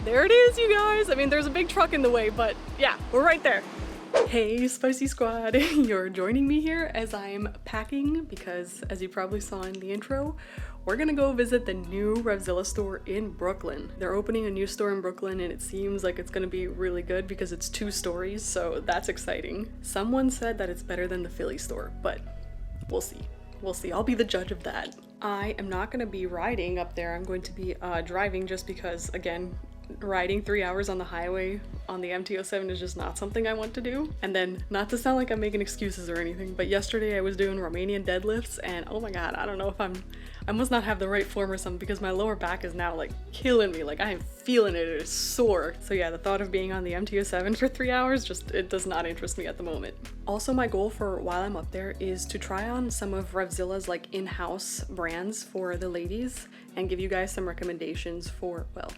There it is, you guys. I mean, there's a big truck in the way, but yeah, we're right there. Hey, Spicy Squad. You're joining me here as I'm packing because, as you probably saw in the intro, we're gonna go visit the new Revzilla store in Brooklyn. They're opening a new store in Brooklyn and it seems like it's gonna be really good because it's 2 stories, so that's exciting. Someone said that it's better than the Philly store, but we'll see. We'll see. I'll be the judge of that. I am not gonna be riding up there. I'm going to be driving just because, again, riding 3 hours on the highway on the MT-07 is just not something I want to do. And then, not to sound like I'm making excuses or anything, but yesterday I was doing Romanian deadlifts and oh my god, I don't know if I must not have the right form or something because my lower back is now like killing me. Like I am feeling it, it is sore. So yeah, the thought of being on the MT-07 for 3 hours, it does not interest me at the moment. Also, my goal for while I'm up there is to try on some of Revzilla's like in-house brands for the ladies and give you guys some recommendations for, well,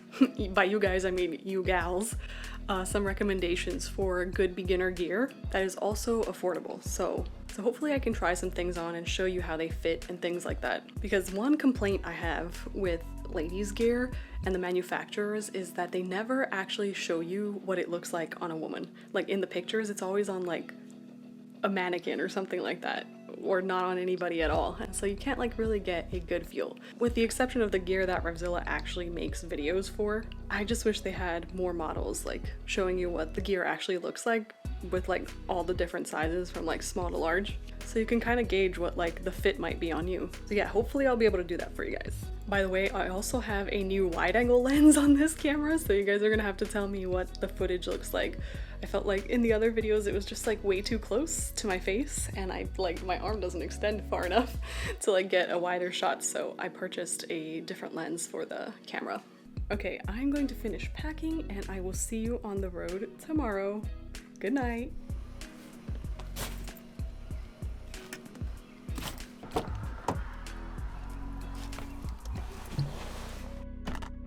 by you guys I mean you gals, some recommendations for good beginner gear that is also affordable. So hopefully I can try some things on and show you how they fit and things like that. Because one complaint I have with ladies gear and the manufacturers is that they never actually show you what it looks like on a woman. Like in the pictures, it's always on like a mannequin or something like that, or not on anybody at all. And so you can't like really get a good feel. With the exception of the gear that Revzilla actually makes videos for, I just wish they had more models like showing you what the gear actually looks like with like all the different sizes from like small to large. So you can kind of gauge what like the fit might be on you. So yeah, hopefully I'll be able to do that for you guys. By the way, I also have a new wide angle lens on this camera, so you guys are gonna have to tell me what the footage looks like. I felt like in the other videos it was just like way too close to my face and my arm doesn't extend far enough to like get a wider shot, so I purchased a different lens for the camera. Okay, I'm going to finish packing and I will see you on the road tomorrow. Good night.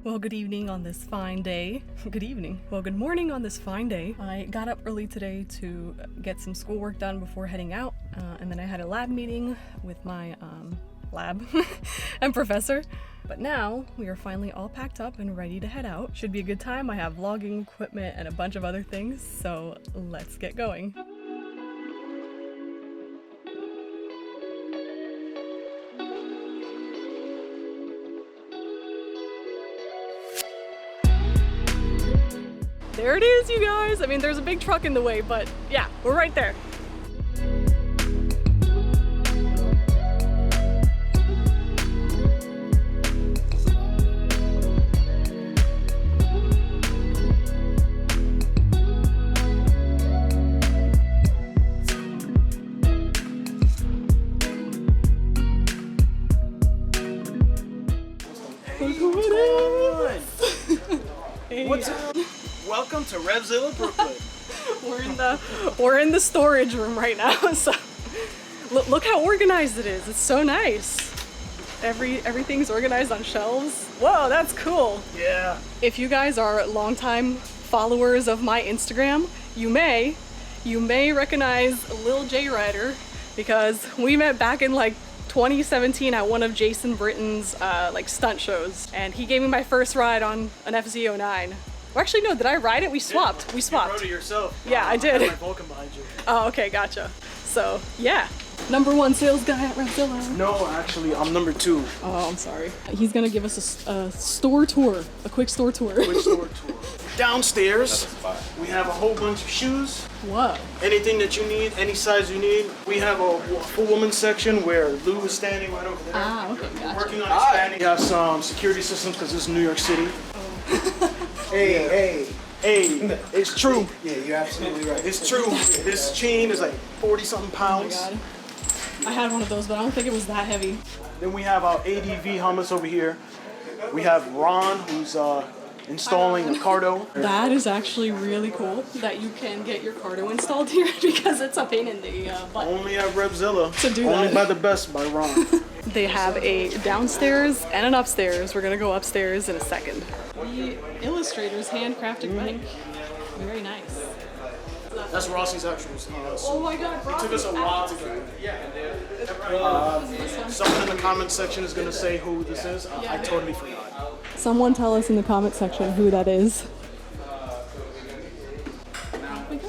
Well, good evening on this fine day. Good evening. Well, good morning on this fine day. I got up early today to get some schoolwork done before heading out, and then I had a lab meeting with my lab and professor. But now we are finally all packed up and ready to head out. Should be a good time. I have vlogging equipment and a bunch of other things, so let's get going. There it is, you guys. I mean, there's a big truck in the way, but yeah, we're right there. Look who it is! Hey. What's up? Welcome to Revzilla, Brooklyn. we're in the storage room right now. So look how organized it is. It's so nice. Everything's organized on shelves. Whoa, that's cool. Yeah. If you guys are longtime followers of my Instagram, you may recognize Lil J Rider because we met back in like 2017 at one of Jason Britton's like stunt shows, and he gave me my first ride on an FZ09. Well, actually, no, did I ride it? We swapped. You rode it yourself. Yeah, I did. I had my Vulcan behind you. Oh, okay, gotcha. So, yeah. #1 sales guy at Revzilla. No, actually, I'm #2. Oh, I'm sorry. He's gonna give us a store tour, a quick store tour. Quick store tour. Downstairs, we have a whole bunch of shoes. Whoa. Anything that you need, any size you need. We have a full women's section where Lou is standing right over there. Ah, okay, gotcha. Working on expanding. We have some security systems because this is New York City. Hey, it's true. Yeah, you're absolutely right. It's true. This chain is like 40-something pounds. Oh my god. I had one of those, but I don't think it was that heavy. Then we have our ADV helmets over here. We have Ron, who's installing a Cardo. That is actually really cool that you can get your Cardo installed here because it's a pain in the butt. Only at Revzilla. To do Only that. by the best, by Ron. They have a downstairs and an upstairs. We're gonna go upstairs in a second. The illustrator's handcrafted bike. Very nice. That's Rossi's actual Oh my god, It took us a while to get. Someone in the comment section is gonna say who this is. I totally forgot. Someone tell us in the comment section who that is.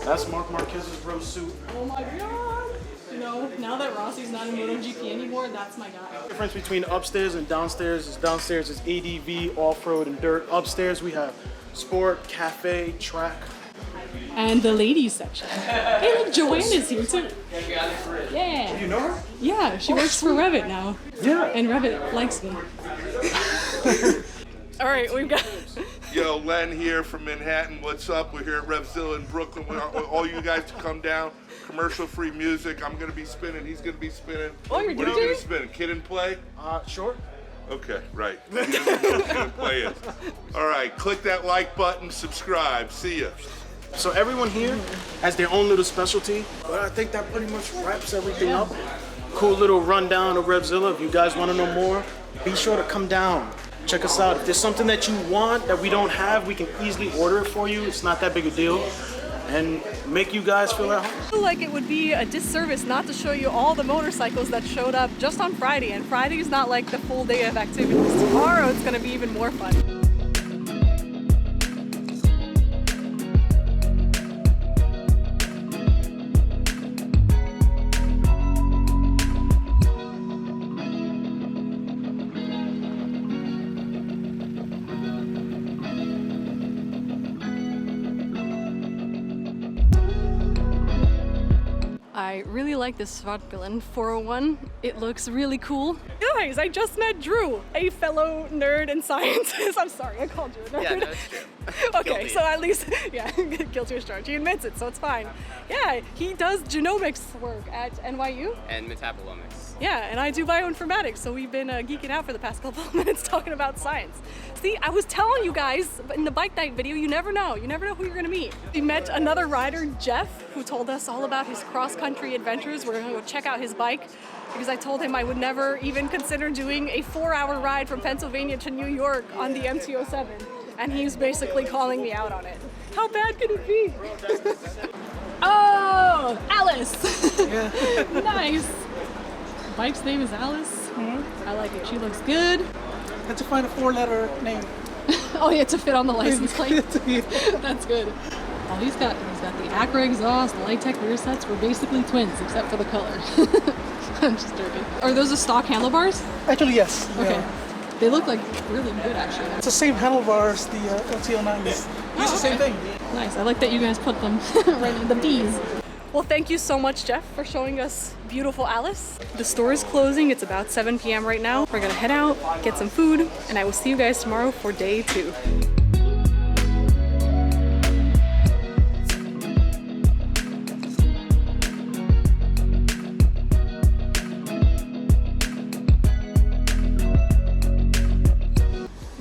That's Mark Marquez's rose suit. Oh my god! You know, now that Rossi's not in MotoGP anymore, that's my guy. The difference between upstairs and downstairs is ADV, off-road, and dirt. Upstairs we have sport, cafe, track. And the ladies section. Hey look, Joanna's here too. Yeah. You know her? Yeah, she works for Revit now. Yeah. And Revit likes me. All right, we've got... Yo, Len here from Manhattan. What's up? We're here at Revzilla in Brooklyn. We want all you guys to come down. Commercial-free music. I'm gonna be spinning. He's gonna be spinning. Oh, you're What are you DJing? gonna spin? Kid and Play? Sure. Okay, right. He doesn't know what Kid and Play is. All right, click that like button. Subscribe. See ya. So everyone here has their own little specialty, but I think that pretty much wraps everything up. Cool little rundown of Revzilla. If you guys want to know more, be sure to come down. Check us out. If there's something that you want that we don't have, we can easily order it for you. It's not that big a deal. And make you guys feel at home. I feel like it would be a disservice not to show you all the motorcycles that showed up just on Friday, and Friday is not like the full day of activities. Tomorrow it's gonna be even more fun. I really like this Svartbilen 401. It looks really cool. Guys, I just met Drew, a fellow nerd in sciences. I'm sorry, I called you a nerd. Yeah, no, it's true. Okay, Guilty. so at least, yeah, guilty as charged. He admits it, so it's fine. Yeah, he does genomics work at NYU. And metabolomics. Yeah, and I do bioinformatics, so we've been geeking out for the past couple of minutes talking about science. See, I was telling you guys in the bike night video, you never know. You never know who you're gonna meet. We met another rider, Jeff, who told us all about his cross-country adventures. We're gonna go check out his bike because I told him I would never even consider doing a 4-hour ride from Pennsylvania to New York on the MT-07. And he's basically calling me out on it. How bad could it be? Oh, Alice! Yeah. Nice. Bike's name is Alice. I like it. She looks good. Had to find a 4-letter name. Oh yeah, to fit on the license plate. That's good. Oh, he's got the Acura exhaust, the Lightech rear sets. We're basically twins, except for the color. I'm just joking. Are those the stock handlebars? Actually, yes. Okay. Yeah. They look like really good, actually. It's the same handlebars the LT09 is. Use the same thing. Nice. I like that you guys put them right in the B's. Well, thank you so much, Jeff, for showing us beautiful Alice. The store is closing. It's about 7 p.m. right now. We're gonna head out, get some food, and I will see you guys tomorrow for day 2.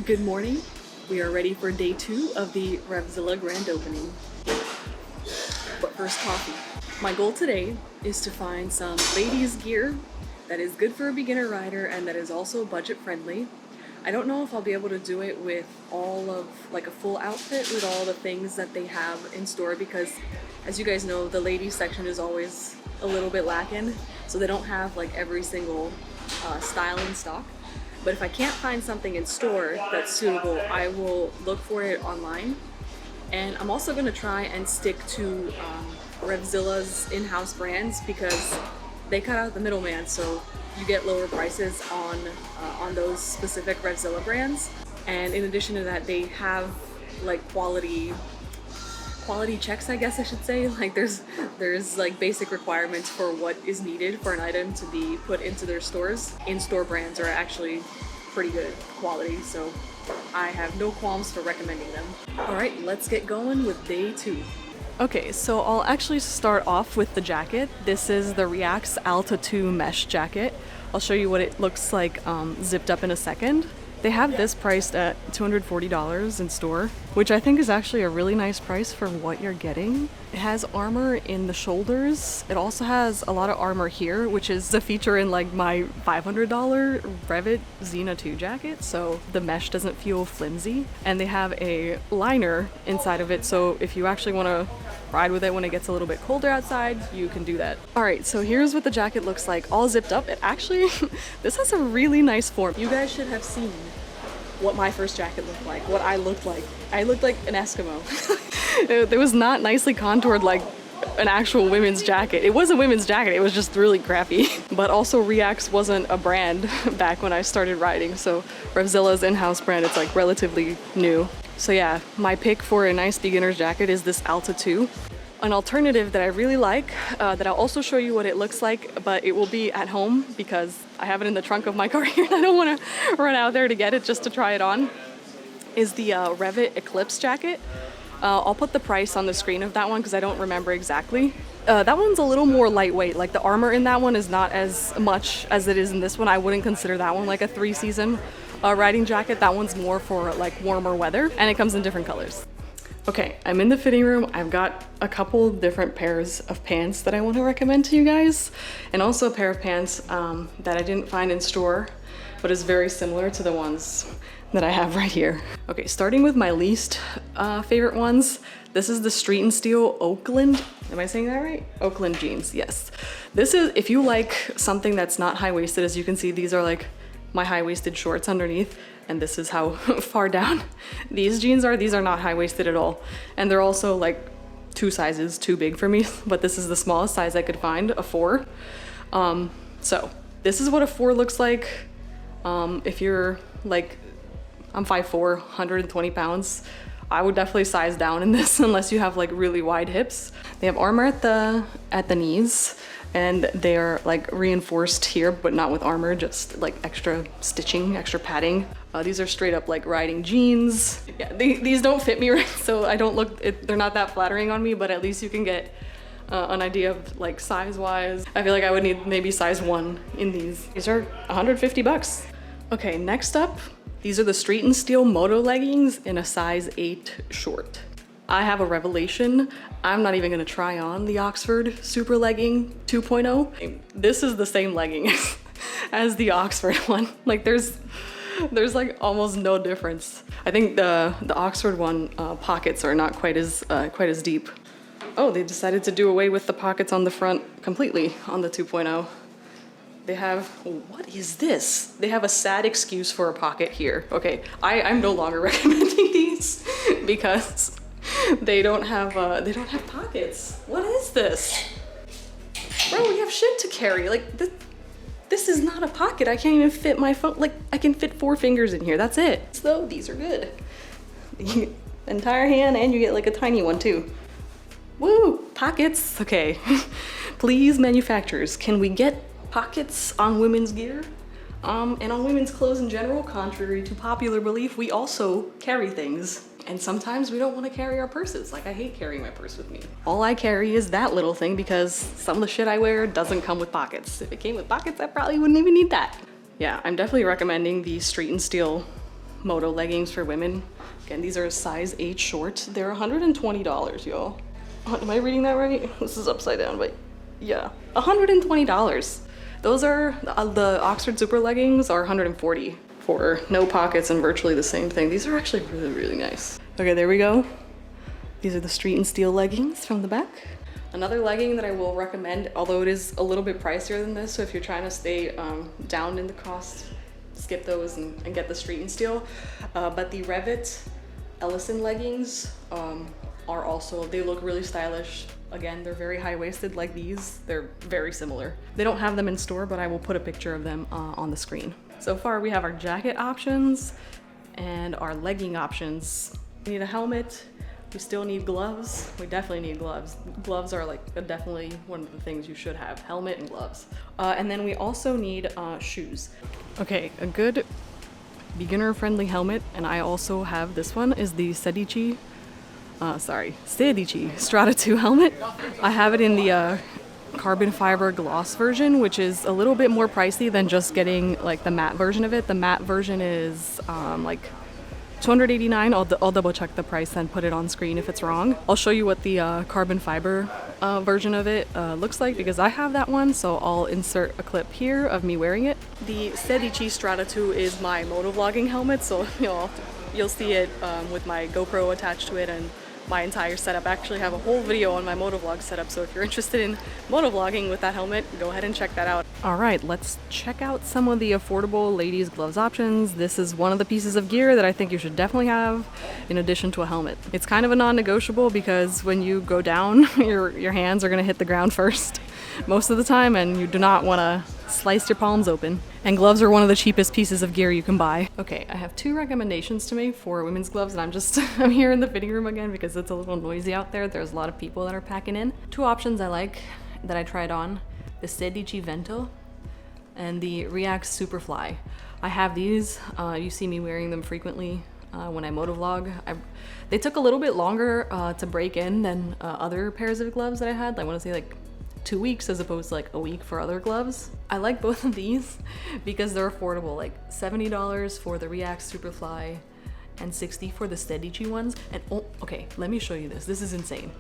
Good morning. We are ready for day 2 of the Revzilla grand opening. But first, coffee. My goal today is to find some ladies gear that is good for a beginner rider and that is also budget friendly. I don't know if I'll be able to do it with all of like a full outfit with all the things that they have in store because as you guys know, the ladies section is always a little bit lacking. So they don't have like every single style in stock. But if I can't find something in store that's suitable, I will look for it online. And I'm also going to try and stick to Revzilla's in-house brands because they cut out the middleman, so you get lower prices on those specific Revzilla brands. And in addition to that, they have like quality checks, I guess I should say. Like there's like basic requirements for what is needed for an item to be put into their stores. In-store brands are actually pretty good quality, so I have no qualms for recommending them. All right, let's get going with day 2. Okay, so I'll actually start off with the jacket. This is the Reacts Alta 2 mesh jacket. I'll show you what it looks like zipped up in a second. They have this priced at $240 in store, which I think is actually a really nice price for what you're getting. It has armor in the shoulders. It also has a lot of armor here, which is a feature in like my $500 Revit Xena 2 jacket, so the mesh doesn't feel flimsy. And they have a liner inside of it, so if you actually want to ride with it when it gets a little bit colder outside, you can do that. All right, so here's what the jacket looks like, all zipped up. It actually, this has a really nice form. You guys should have seen what my first jacket looked like, what I looked like. I looked like an Eskimo. It was not nicely contoured like an actual women's jacket. It was a women's jacket, it was just really crappy. But also Reacts wasn't a brand back when I started riding, so Revzilla's in-house brand, it's like relatively new. So yeah, my pick for a nice beginner's jacket is this Alta 2. An alternative that I really like, that I'll also show you what it looks like, but it will be at home because I have it in the trunk of my car here and I don't want to run out there to get it just to try it on, is the Revit Eclipse jacket. I'll put the price on the screen of that one because I don't remember exactly. That one's a little more lightweight. Like the armor in that one is not as much as it is in this one. I wouldn't consider that one like a 3-season riding jacket. That one's more for like warmer weather, and it comes in different colors. Okay, I'm in the fitting room. I've got a couple different pairs of pants that I want to recommend to you guys, and also a pair of pants that I didn't find in store, but is very similar to the ones that I have right here. Okay, starting with my least favorite ones. This is the Street and Steel Oakland. Am I saying that right? Oakland jeans, yes. This is, if you like something that's not high-waisted, as you can see, these are like my high-waisted shorts underneath, and this is how far down these jeans are. These are not high-waisted at all. And they're also like 2 sizes too big for me, but this is the smallest size I could find, a 4. So this is what a 4 looks like. If you're like, I'm 5'4", 120 pounds. I would definitely size down in this unless you have like really wide hips. They have armor at the knees, and they are like reinforced here, but not with armor, just like extra stitching, extra padding. These are straight up like riding jeans. Yeah, these don't fit me right, so I don't look, they're not that flattering on me, but at least you can get an idea of like size-wise. I feel like I would need maybe size 1 in these. These are 150 bucks. Okay, next up, these are the Street and Steel Moto leggings in a size 8 short. I have a revelation. I'm not even gonna try on the Oxford Super Legging 2.0. This is the same legging as the Oxford one. Like there's like almost no difference. I think the Oxford one pockets are not quite as deep. Oh, they decided to do away with the pockets on the front completely on the 2.0. They have, what is this? They have a sad excuse for a pocket here. Okay, I'm no longer recommending these because they don't have pockets. What is this? Bro, we have shit to carry. Like this is not a pocket. I can't even fit my phone. Like I can fit 4 fingers in here. That's it. So these are good. The entire hand, and you get like a tiny one too. Woo, pockets. Okay, please manufacturers, can we get pockets on women's gear and on women's clothes in general? Contrary to popular belief, we also carry things, and sometimes we don't want to carry our purses. Like I hate carrying my purse with me. All I carry is that little thing because some of the shit I wear doesn't come with pockets. If it came with pockets, I probably wouldn't even need that. Yeah, I'm definitely recommending the Street and Steel Moto leggings for women. Again, these are a size 8 short. They're $120, y'all. Am I reading that right? This is upside down, but yeah, $120. Those are, the Oxford Super leggings are $140 for no pockets and virtually the same thing. These are actually really, really nice. Okay, there we go. These are the Street and Steel leggings from the back. Another legging that I will recommend, although it is a little bit pricier than this, so if you're trying to stay down in the cost, skip those and get the Street and Steel. But the Revit Ellison leggings are also, they look really stylish. Again, they're very high-waisted like these. They're very similar. They don't have them in store, but I will put a picture of them on the screen. So far, we have our jacket options and our legging options. We need a helmet. We still need gloves. We definitely need gloves. Gloves are like definitely one of the things you should have, helmet and gloves. And then we also need shoes. Okay, a good beginner-friendly helmet, and I also have this one, is the Sedici Strata 2 helmet. I have it in the carbon fiber gloss version, which is a little bit more pricey than just getting like the matte version of it. The matte version is like $289. I'll double check the price and put it on screen if it's wrong. I'll show you what the carbon fiber version of it looks like because I have that one, so I'll insert a clip here of me wearing it. The Sedici Strata 2 is my motovlogging helmet, so you'll see it with my GoPro attached to it and my entire setup. I actually have a whole video on my motovlog setup, so if you're interested in motovlogging with that helmet, go ahead and check that out. All right, let's check out some of the affordable ladies gloves options. This is one of the pieces of gear that I think you should definitely have in addition to a helmet. It's kind of a non-negotiable because when you go down, your hands are gonna hit the ground first most of the time, and you do not wanna slice your palms open. And gloves are one of the cheapest pieces of gear you can buy. Okay, I have 2 recommendations to make for women's gloves, and I'm here in the fitting room again because it's a little noisy out there. There's a lot of people that are packing in. 2 options I like that I tried on: the Sedici Vento and the React Superfly. I have these. You see me wearing them frequently when I motovlog. They took a little bit longer to break in than other pairs of gloves that I had. I want to say like 2 weeks as opposed to like a week for other gloves. I like both of these because they're affordable, like $70 for the React Superfly and $60 for the Sedici ones. And oh, okay, let me show you this. This is insane.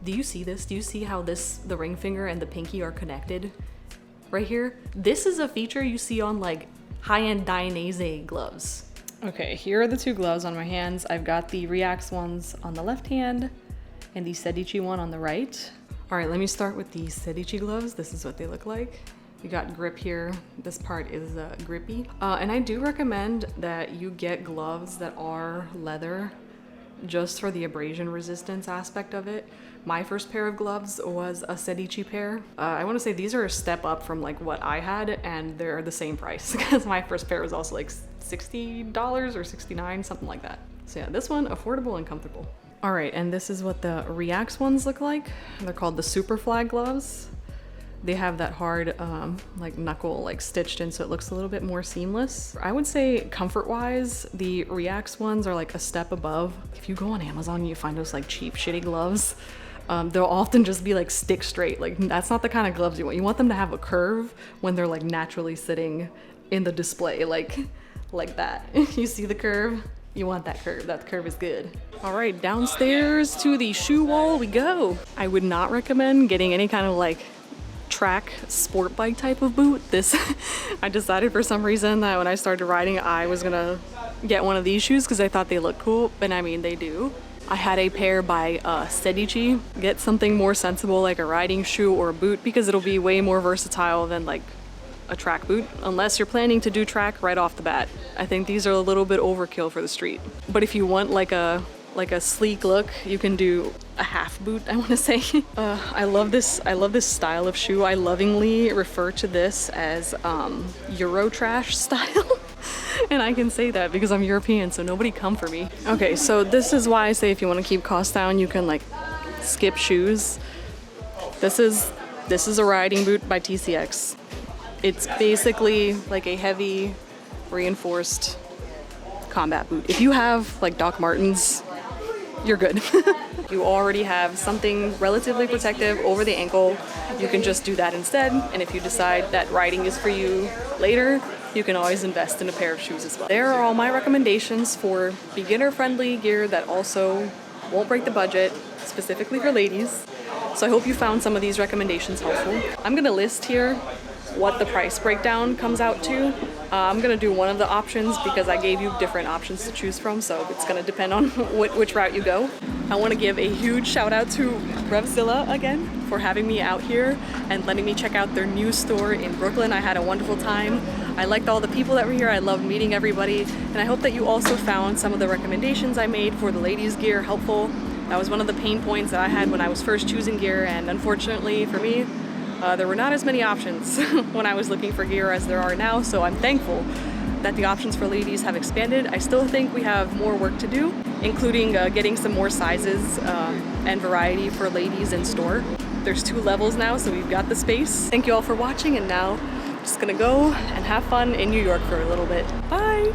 Do you see this? Do you see how the ring finger and the pinky are connected right here? This is a feature you see on like high-end Dainese gloves. Okay, here are the 2 gloves on my hands. I've got the React ones on the left hand and the Sedici one on the right. All right, let me start with the Sedici gloves. This is what they look like. You got grip here. This part is grippy. And I do recommend that you get gloves that are leather just for the abrasion resistance aspect of it. My first pair of gloves was a Sedici pair. I want to say these are a step up from like what I had, and they're the same price because my first pair was also like $60 or $69, something like that. So yeah, this one, affordable and comfortable. All right, and this is what the React ones look like. They're called the Superfly gloves. They have that hard like knuckle like stitched in, so it looks a little bit more seamless. I would say comfort-wise, the React ones are like a step above. If you go on Amazon, you find those like cheap, shitty gloves. They'll often just be like stick straight. Like that's not the kind of gloves you want. You want them to have a curve when they're like naturally sitting in the display, like that. You see the curve? You want that curve. That curve is good. All right, downstairs to the shoe wall we go. I would not recommend getting any kind of like track sport bike type of boot. I decided for some reason that when I started riding, I was gonna get one of these shoes because I thought they looked cool, and I mean, they do. I had a pair by Sedici. Get something more sensible like a riding shoe or a boot because it'll be way more versatile than like a track boot, unless you're planning to do track right off the bat. I think these are a little bit overkill for the street. But if you want like a sleek look, you can do a half boot, I want to say. I love this style of shoe. I lovingly refer to this as Euro trash style. And I can say that because I'm European, so nobody come for me. Okay, so this is why I say if you want to keep costs down, you can like skip shoes. This is a riding boot by TCX. It's basically like a heavy reinforced combat boot. If you have like Doc Martens, you're good. You already have something relatively protective over the ankle. You can just do that instead. And if you decide that riding is for you later, you can always invest in a pair of shoes as well. There are all my recommendations for beginner-friendly gear that also won't break the budget, specifically for ladies. So I hope you found some of these recommendations helpful. I'm gonna list here what the price breakdown comes out to. I'm gonna do one of the options because I gave you different options to choose from, so it's gonna depend on which route you go. I wanna give a huge shout out to Revzilla again for having me out here and letting me check out their new store in Brooklyn. I had a wonderful time. I liked all the people that were here. I loved meeting everybody. And I hope that you also found some of the recommendations I made for the ladies' gear helpful. That was one of the pain points that I had when I was first choosing gear, and unfortunately for me, there were not as many options when I was looking for gear as there are now, so I'm thankful that the options for ladies have expanded. I still think we have more work to do, including getting some more sizes and variety for ladies in store. There's 2 levels now, so we've got the space. Thank you all for watching, and now I'm just gonna go and have fun in New York for a little bit. Bye!